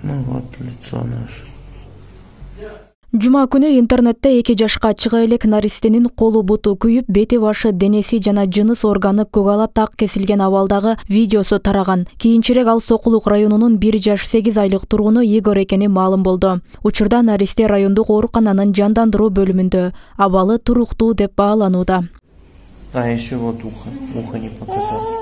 Ну вот, лицо наше. Жума күнү интернетте 2 жашка чыга элек наристенин колу буту күйүп, бети башы, денеси жана жыныс органы көгала так кесилген абалдагы видеосу тараган. Кийинчерээк ал Сокулук районунун 1 жаш 8 айлык тургуну Игорь экени маалым болду. Учурда наристе райондук оорукананын жандандыруу бөлүмүндө, абалы туруктуу деп бааланууда. А еще вот ухо не показал.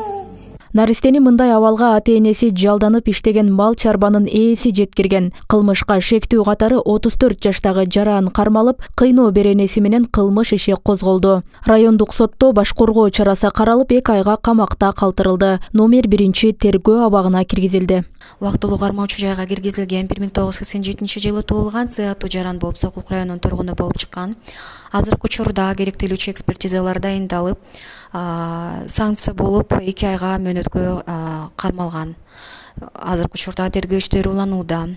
Наристени мындай абалга ата-энеси жалданып иштеген мал чарбанын ээси жеткирген. Кылмышка шектүү катары 34 жаштагы жаран кармалып, кыйноо беренеси менен кылмыш иши козголду. Райондук сотто баш коргоо чарасы каралып, 2 айга камакта калтырылды. Номер 1 тергөө абагына киргизилди. Убактылуу кармоочу жайга киргизилген 1987 туулган Сыятуу жаран болуп Сокулук районунун тургуну болуп чыккан. Азыркы учурда керектелүүчү экспертизалар дайындалып, санкция болуп 2 айга мөөнөткө кармалган. Азыркы учурда тергөө иштери уланууда.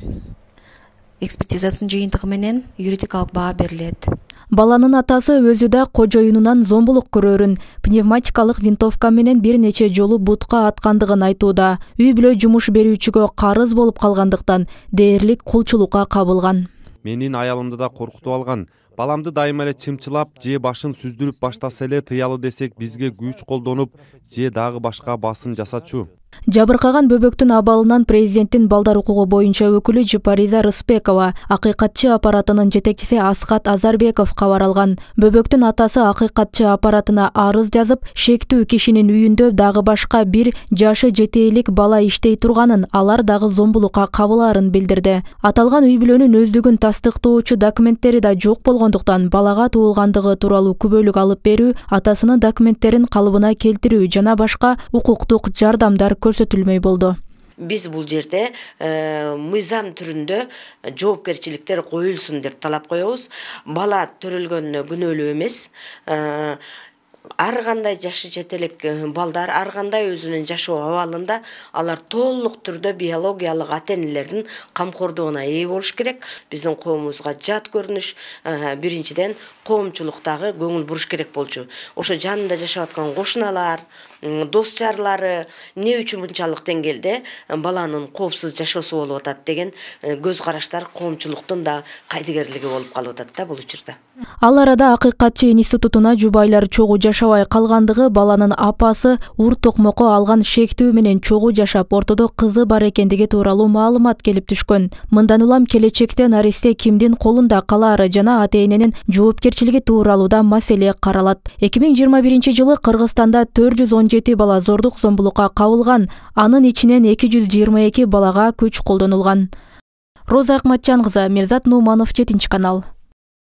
Экспертизасынын жыйынтыгы менен юридикалык баа берилет. Баланын атасы өзү да кожоюнунан зомбулук көрөрүн, пневматикалык винтовка менен бир нече жолу бутка аткандыгын айтууда. Үй бүлө жумуш берүүчүгө карыз болуп калгандыктан дээрлик кулчулукка кабылган. Менин аялымды да коркутуп алган. Баламды дайыма эле чымчылап, же башын сүздүрүп баштаса эле тыялы десек, бизге күч колдонуп, же дагы башка басым жасачу. Жабыркаган бөбөктүн абалынан президенттин балдар укугу боюнча өкүлү Жипариза Рыспекова, акыйкатчы аппаратынын жетекчиси Асхат Азарбеков кабар алган. Бөбөктүн атасы акыйкатчы аппаратына арыз жазып, шектүү кишинин үйүндө дагы башка бир жашы 7 айлык бала иштей турганын, алар дагы зомбулукка кабылаарын билдирди. Аталган үй бүлөнүн өздүгүн тастыктоочу документтери да жок болгондуктан балага туулгандыгы тууралуу күбөлүк алып берүү, атасынын документтерин калыбына келтирүү жана башка укуктук жардамдар көрсөтүлмөй болду. Биз бул жерде мыйзам түрүндө жоопкерчиликтер коюлсун деп талап коебуз. Бала төрөлгөнүнө күнөөлүү эмес. Ар кандай жашы жетелек балдар, ар кандай өзүнүн жашоо абалында алар толук түрдө биологиялык ата-энелердин камкордугуна ээ болуш керек. Биздин коомубузга жат көрүнүш, биринчиден коомчулуктагы көңүл буруш керек болчу. Ошо жанында жашап аткан кошуналар, дос жарлары эмне үчүн мынчалык деңгээлде баланын коопсуз жашоосу болуп атат деген көз караштар коомчулуктун да кайдыгерлиги болуп калып атат да бул учурда. Ал арада акыйкатчы институтуна жубайлар чогуу жашабай калгандыгы, баланын апасы ур токмокко алган шектүү менен чогуу жашап, ортодо кызы бар экендиги тууралуу маалымат келип түшкөн. Мындан улам келечекте наристе кимдин колунда калаары жана ата-эненин жоопкерчилиги тууралуу да маселе каралат. 2021 жылы Кыргызстанда 417 бала зордук зомбулукка кабылган, анын ичинен 222 балага күч колдонулган. Роза Акматжан кызы, Мирзат Нуманов, 7 канал.